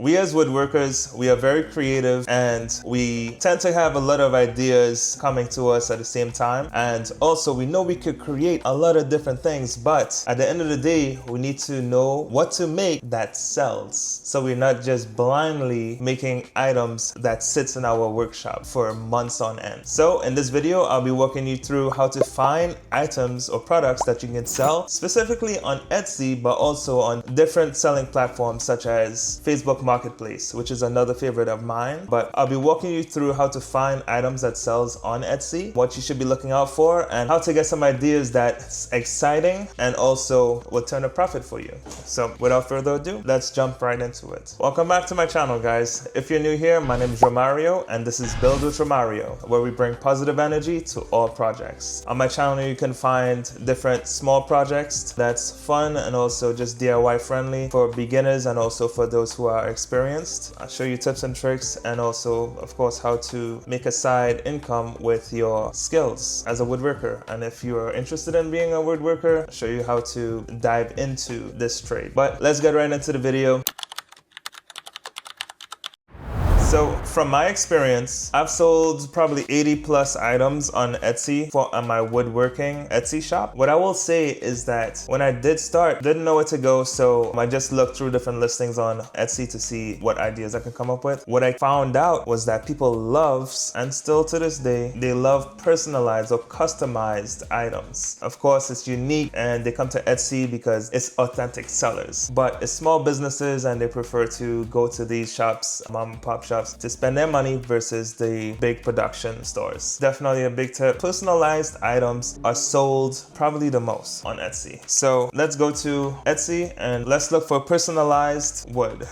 We as woodworkers, we are very creative and we tend to have a lot of ideas coming to us at the same time. And also we know we could create a lot of different things, but at the end of the day, we need to know what to make that sells. So we're not just blindly making items that sits in our workshop for months on end. So in this video, I'll be walking you through how to find items or products that you can sell specifically on Etsy, but also on different selling platforms such as Facebook Marketplace, which is another favorite of mine. But I'll be walking you through how to find items that sells on Etsy, what you should be looking out for, and how to get some ideas that's exciting and also will turn a profit for you. So without further ado, let's jump right into it. Welcome back to my channel, guys. If you're new here, my name is Romario and this is Build with Romario, where we bring positive energy to all projects. On my channel, you can find different small projects that's fun and also just DIY friendly for beginners and also for those who are experienced. I'll show you tips and tricks and also, of course, how to make a side income with your skills as a woodworker. And if you are interested in being a woodworker, I'll show you how to dive into this trade. But let's get right into the video. So from my experience, I've sold probably 80 plus items on Etsy on my woodworking Etsy shop. What I will say is that when I did start, didn't know where to go, so I just looked through different listings on Etsy to see what ideas I could come up with. What I found out was that people love, and still to this day, they love personalized or customized items. Of course, it's unique and they come to Etsy because it's authentic sellers, but it's small businesses and they prefer to go to these shops, mom and pop shops, to spend their money versus the big production stores. Definitely a big tip. Personalized items are sold probably the most on Etsy. So let's go to Etsy and let's look for personalized wood.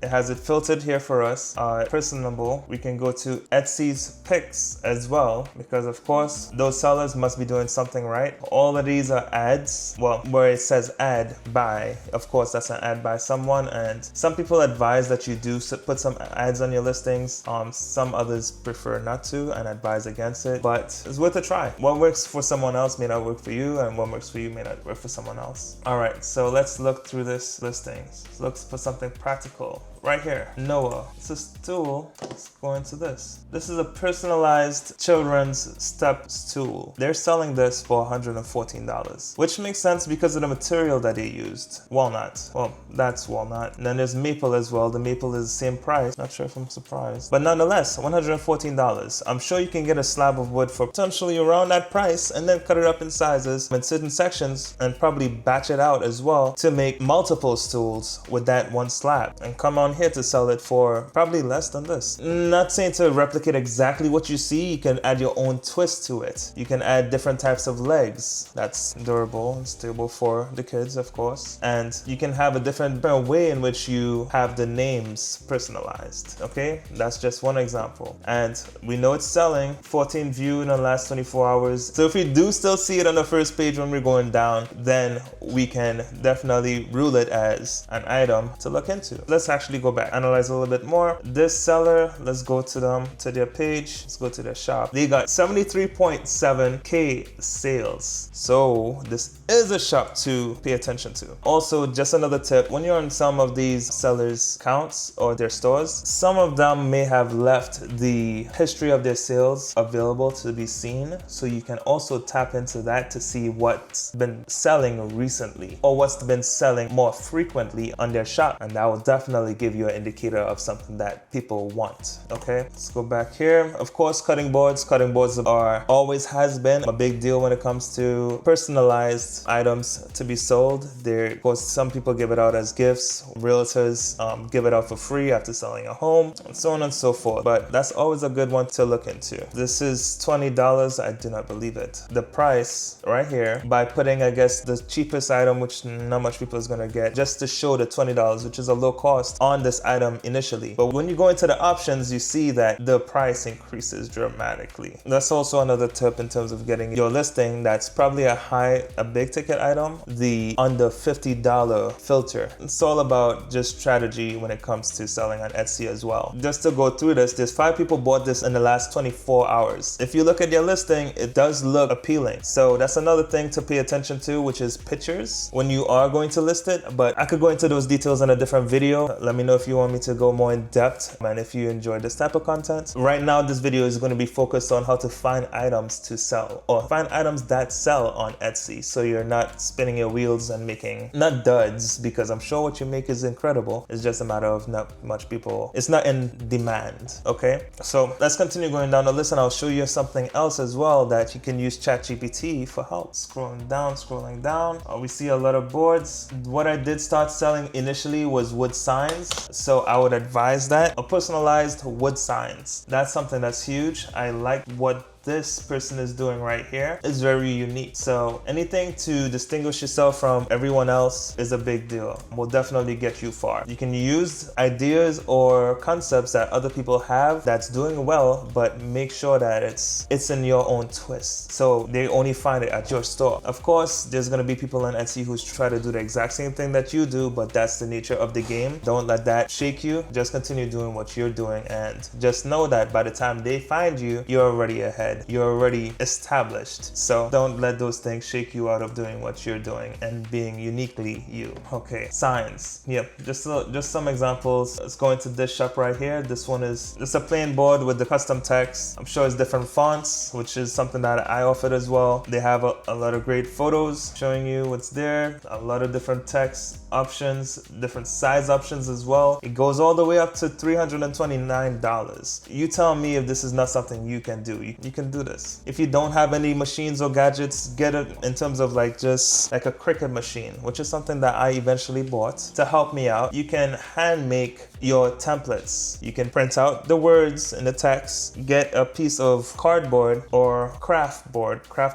It has it filtered here for us, personable. We can go to Etsy's picks as well, because of course those sellers must be doing something right. All of these are ads. Well, where it says ad by, of course that's an ad by someone, and some people advise that you do put some ads on your listings. Some others prefer not to and advise against it, but it's worth a try. What works for someone else may not work for you, and what works for you may not work for someone else. All right, so let's look through this listings. Look for something practical. Right here, Noah. It's a stool. Let's go into this. This is a personalized children's step stool. They're selling this for $114, which makes sense because of the material that they used. Walnut. Well, that's walnut. And then there's maple as well. The maple is the same price. Not sure if I'm surprised. But nonetheless, $114. I'm sure you can get a slab of wood for potentially around that price and then cut it up in sizes in certain sections and probably batch it out as well to make multiple stools with that one slab and come on here to sell it for probably less than this. Not saying to replicate exactly what you see, you can add your own twist to it. You can add different types of legs. That's durable and stable for the kids, of course. And you can have a different way in which you have the names personalized, okay? That's just one example. And we know it's selling, 14 viewed in the last 24 hours. So if we do still see it on the first page when we're going down, then we can definitely rule it as an item to look into. Let's actually go back, analyze a little bit more. This seller, let's go to them, to their page, let's go to their shop. They got 73.7K sales. So this is a shop to pay attention to. Also, just another tip, when you're on some of these sellers' accounts or their stores, some of them may have left the history of their sales available to be seen. So you can also tap into that to see what's been selling recently or what's been selling more frequently on their shop. And that will definitely give you an indicator of something that people want. Okay, let's go back here. Of course, cutting boards. Cutting boards are always has been a big deal when it comes to personalized items to be sold. There, of course, some people give it out as gifts. Realtors give it out for free after selling a home, and so on and so forth. But that's always a good one to look into. This is $20. I do not believe it. The price right here, by putting, I guess, the cheapest item, which not much people is gonna get, just to show the $20, which is a low cost on on this item initially. But when you go into the options, you see that the price increases dramatically. That's also another tip in terms of getting your listing that's probably a big ticket item, the under $50 filter. It's all about just strategy when it comes to selling on Etsy as well. Just to go through this, there's 5 people bought this in the last 24 hours. If you look at your listing, it does look appealing. So that's another thing to pay attention to, which is pictures when you are going to list it. But I could go into those details in a different video. Let me know if you want me to go more in depth and if you enjoyed this type of content. Right now, this video is going to be focused on how to find items to sell or find items that sell on Etsy, so you're not spinning your wheels and making not duds, because I'm sure what you make is incredible. It's just a matter of not much people, it's not in demand. Okay, so let's continue going down the list, and I'll show you something else as well that you can use ChatGPT for help. Scrolling down, we see a lot of boards. What I did start selling initially was wood signs, so I would advise that, a personalized wood signs. That's something that's huge. I like what this person is doing right here is very unique. So anything to distinguish yourself from everyone else is a big deal. Will definitely get you far. You can use ideas or concepts that other people have that's doing well, but make sure that it's in your own twist, so they only find it at your store. Of course, there's gonna be people on Etsy who try to do the exact same thing that you do, but that's the nature of the game. Don't let that shake you. Just continue doing what you're doing, and just know that by the time they find you, you're already ahead. You're already established. So don't let those things shake you out of doing what you're doing and being uniquely you. Okay, signs. Yep, just some examples. Let's go into this shop right here. This one is just a plain board with the custom text. I'm sure it's different fonts, which is something that I offered as well. They have a lot of great photos showing you what's there. A lot of different text options, different size options as well. It goes all the way up to $329. You tell me if this is not something you can do. You can do this. If you don't have any machines or gadgets, get it in terms of like just like a Cricut machine, which is something that I eventually bought to help me out. You can hand make your templates. You can print out the words and the text, get a piece of cardboard or craft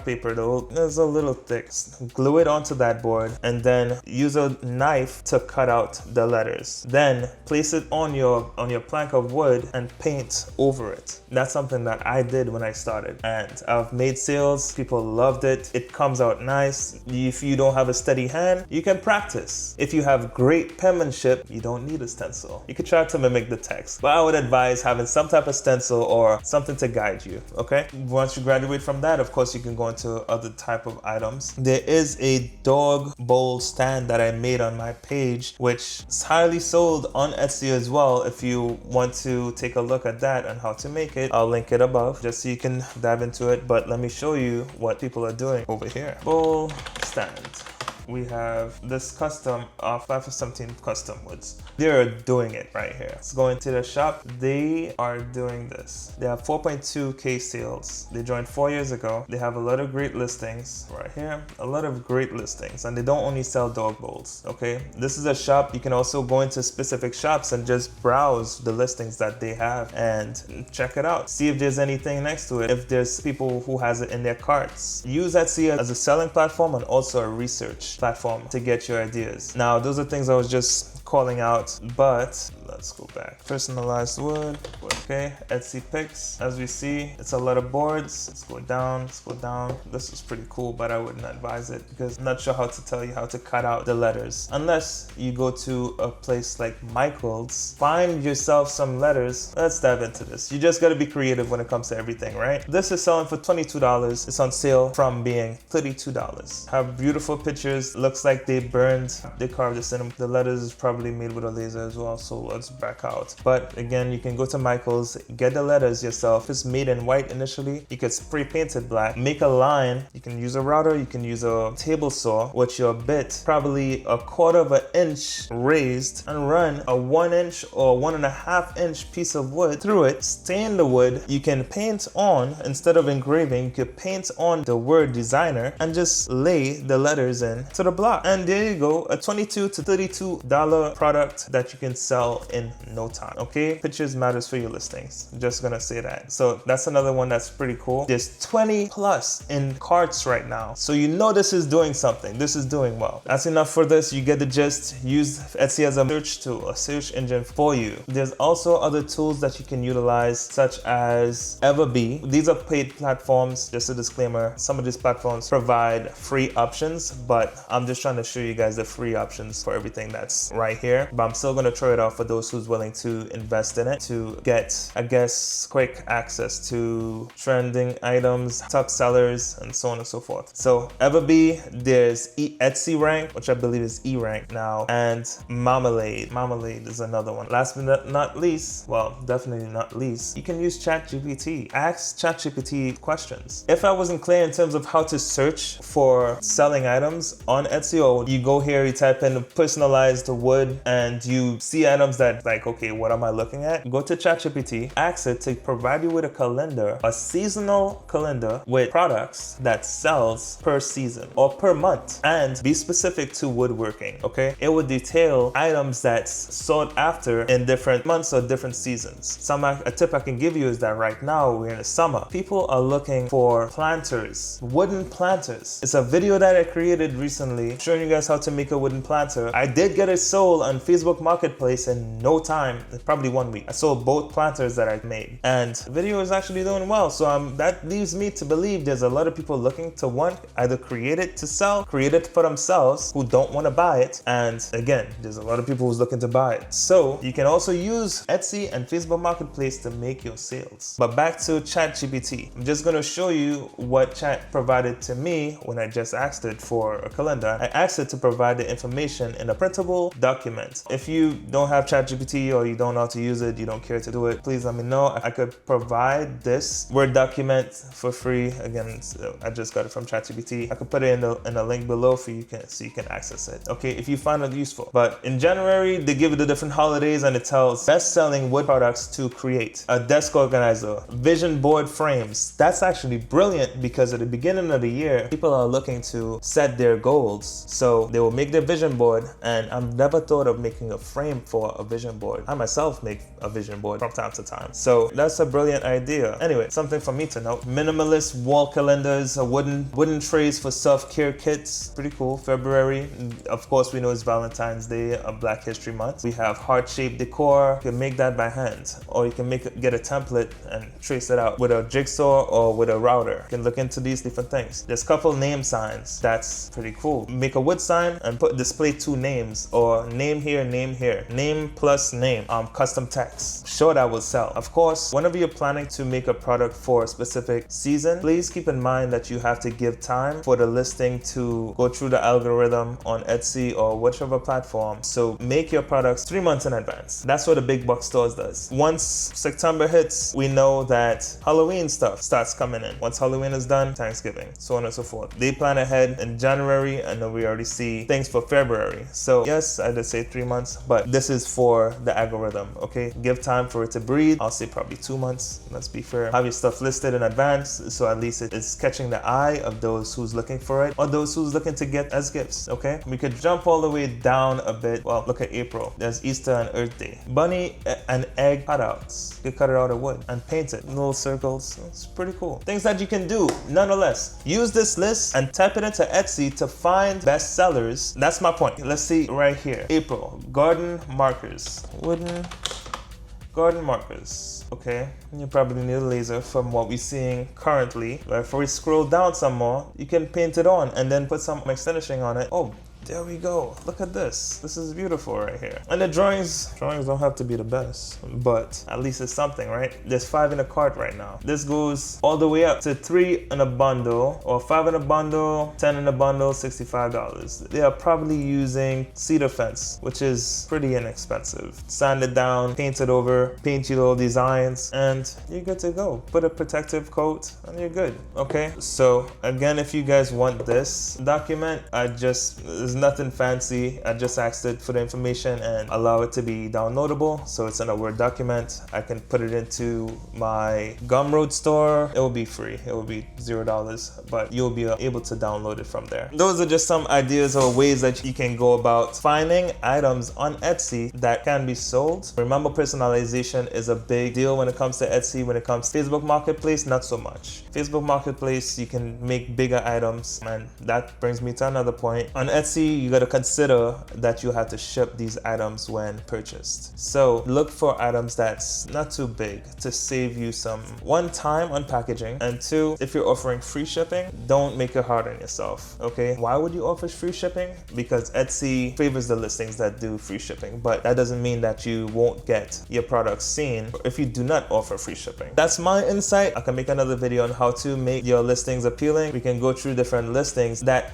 paper, it's a little thick, glue it onto that board, and then use a knife to cut out the letters. Then place it on your plank of wood and paint over it. That's something that I did when I started, and I've made sales. People loved it. It comes out nice. If you don't have a steady hand, you can practice. If you have great penmanship, you don't need a stencil. You could try to mimic the text, but I would advise having some type of stencil or something to guide you. Okay, once you graduate from that, of course, you can go into other type of items. There is a dog bowl stand that I made on my page, which is highly sold on Etsy as well. If you want to take a look at that and how to make it, I'll link it above just so you can dive into it. But let me show you what people are doing over here. Bowl stand. We have this custom 5 for 17 custom woods. They're doing it right here. Let's go into the shop. They are doing this. They have 4.2K sales. They joined 4 years ago. They have a lot of great listings right here. A lot of great listings, and they don't only sell dog bowls. Okay, this is a shop. You can also go into specific shops and just browse the listings that they have and check it out. See if there's anything next to it. If there's people who has it in their carts. Use Etsy as a selling platform and also a research platform to get your ideas. Now, those are things I was just calling out, but let's go back. Personalized wood. Okay, Etsy picks. As we see, it's a lot of boards. Let's go down. This is pretty cool, but I wouldn't advise it because I'm not sure how to tell you how to cut out the letters. Unless you go to a place like Michael's, find yourself some letters. Let's dive into this. You just gotta be creative when it comes to everything, right? This is selling for $22. It's on sale from being $32. Have beautiful pictures. Looks like they carved this in them. The letters is probably made with a laser as well, so let's back out. But again, you can go to Michael's, get the letters yourself. It's made in white initially. You could spray paint it black, make a line. You can use a router, you can use a table saw with your bit, probably 1/4 of an inch raised, and run a 1 inch or 1.5 inch piece of wood through it. Stain the wood. You can paint on, instead of engraving, you could paint on the word designer and just lay the letters in to the block. And there you go, a $22 to $32 product that you can sell in in no time. Okay, pictures matters for your listings. Just gonna say that. So that's another one that's pretty cool. There's 20 plus in carts right now, so you know this is doing something. This is doing well. That's enough for this. You get the gist. Use Etsy as a search tool, a search engine for you. There's also other tools that you can utilize, such as Everbee. These are paid platforms. Just a disclaimer, some of these platforms provide free options, but I'm just trying to show you guys the free options for everything that's right here. But I'm still gonna try it out for those who's willing to invest in it to get, I guess, quick access to trending items, top sellers, and so on and so forth. So Everbee, there's Etsy Rank, which I believe is E-Rank now, and Marmalade. Marmalade is another one. Last but not least, well, definitely not least, you can use ChatGPT. Ask ChatGPT questions. If I wasn't clear in terms of how to search for selling items on Etsy, or you go here, you type in personalized wood, and you see items that like, okay, what am I looking at? Go to ChatGPT, ask it to provide you with a calendar, a seasonal calendar with products that sells per season or per month, and be specific to woodworking, okay? It would detail items that's sought after in different months or different seasons. A tip I can give you is that right now we're in the summer. People are looking for planters, wooden planters. It's a video that I created recently showing you guys how to make a wooden planter. I did get it sold on Facebook Marketplace in no time, probably 1 week. I sold both planters that I made, and the video is actually doing well. So that leaves me to believe there's a lot of people looking to either create it to sell, create it for themselves, who don't want to buy it, and again, there's a lot of people who's looking to buy it. So you can also use Etsy and Facebook Marketplace to make your sales. But back to ChatGPT. I'm just going to show you what Chat provided to me when I just asked it for a calendar. I asked it to provide the information in a printable document. If you don't have ChatGPT or you don't know how to use it, you don't care to do it, please let me know. I could provide this Word document for free. Again, I just got it from ChatGPT. I could put it in the link below for you so you can access it. Okay, if you find it useful. But in January, they give you the different holidays, and it tells best-selling wood products to create. A desk organizer, vision board frames. That's actually brilliant because at the beginning of the year, people are looking to set their goals. So they will make their vision board, and I've never thought of making a frame for a vision board. I myself make a vision board from time to time. So that's a brilliant idea. Anyway, something for me to note. Minimalist wall calendars, wooden trays for self-care kits. Pretty cool. February, of course, we know it's Valentine's Day, a Black History Month. We have heart-shaped decor. You can make that by hand, or you can get a template and trace it out with a jigsaw or with a router. You can look into these different things. There's a couple name signs. That's pretty cool. Make a wood sign and display 2 names, or name here, name plus name, custom text. Sure, that will sell. Of course, whenever you're planning to make a product for a specific season, please keep in mind that you have to give time for the listing to go through the algorithm on Etsy or whichever platform. So make your products 3 months in advance. That's what the big box stores does. Once September hits, we know that Halloween stuff starts coming in. Once Halloween is done, Thanksgiving, so on and so forth. They plan ahead in January, and then we already see things for February. So yes, I did say 3 months, but this is for the algorithm, okay? Give time for it to breathe. I'll say probably 2 months. Let's be fair. Have your stuff listed in advance, so at least it's catching the eye of those who's looking for it, or those who's looking to get as gifts, okay? We could jump all the way down a bit. Well, look at April. There's Easter and Earth Day. Bunny and egg cutouts. You cut it out of wood and paint it. Little circles. It's pretty cool. Things that you can do. Nonetheless, use this list and type it into Etsy to find best sellers. That's my point. Let's see right here. April. Garden markers. Wooden garden markers. Okay, you probably need a laser from what we're seeing currently. But if we scroll down some more, you can paint it on and then put some finishing on it. Oh, there we go. Look at this. This is beautiful right here. And the drawings don't have to be the best, but at least it's something, right? There's 5 in a cart right now. This goes all the way up to 3 in a bundle, or 5 in a bundle, 10 in a bundle, $65. They are probably using cedar fence, which is pretty inexpensive. Sand it down, paint it over, paint your little designs, and you're good to go. Put a protective coat and you're good, okay? So again, if you guys want this document, this There's nothing fancy. I just asked it for the information and allow it to be downloadable. So it's in a Word document. I can put it into my Gumroad store. It will be free. It will be $0, but you'll be able to download it from there. Those are just some ideas or ways that you can go about finding items on Etsy that can be sold. Remember, personalization is a big deal when it comes to Etsy. When it comes to Facebook Marketplace, not so much. Facebook Marketplace, you can make bigger items, and that brings me to another point. On Etsy, you got to consider that you have to ship these items when purchased. So look for items that's not too big to save you some, one, time on packaging, and two, if you're offering free shipping, don't make it hard on yourself, okay? Why would you offer free shipping? Because Etsy favors the listings that do free shipping, but that doesn't mean that you won't get your products seen if you do not offer free shipping. That's my insight. I can make another video on how to make your listings appealing. We can go through different listings that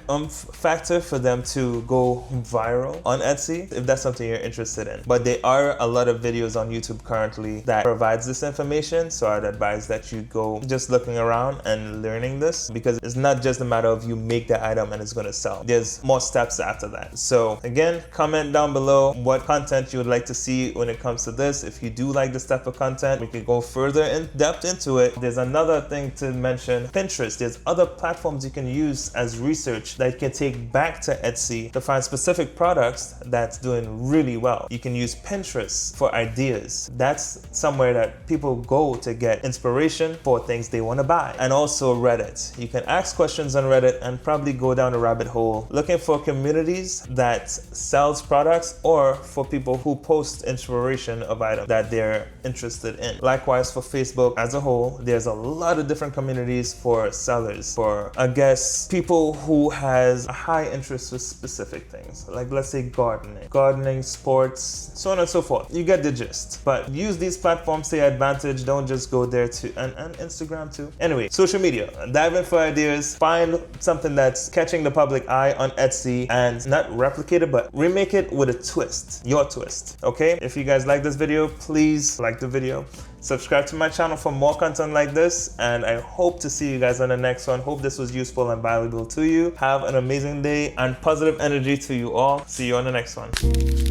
factor for them to go viral on Etsy, if that's something you're interested in. But there are a lot of videos on YouTube currently that provides this information, so I'd advise that you go just looking around and learning this, because it's not just a matter of you make the item and it's going to sell. There's more steps after that. So again, comment down below what content you would like to see when it comes to this. If you do like this type of content, we can go further in depth into it. There's another thing to mention, Pinterest. There's other platforms you can use as research that you can take back to Etsy to find specific products that's doing really well. You can use Pinterest for ideas. That's somewhere that people go to get inspiration for things they want to buy. And also Reddit. You can ask questions on Reddit and probably go down a rabbit hole looking for communities that sells products, or for people who post inspiration of items that they're interested in. Likewise for Facebook as a whole, there's a lot of different communities for sellers, for I guess people who has a high interest with specific things, like let's say gardening, sports, so on and so forth. You get the gist. But use these platforms to your advantage. Don't just go there to and Instagram too. Anyway, social media. Dive in for ideas. Find something that's catching the public eye on Etsy and not replicate it, but remake it with a twist, your twist. Okay? If you guys like this video, please like the video. Subscribe to my channel for more content like this, and I hope to see you guys on the next one. Hope this was useful and valuable to you. Have an amazing day and positive energy to you all. See you on the next one.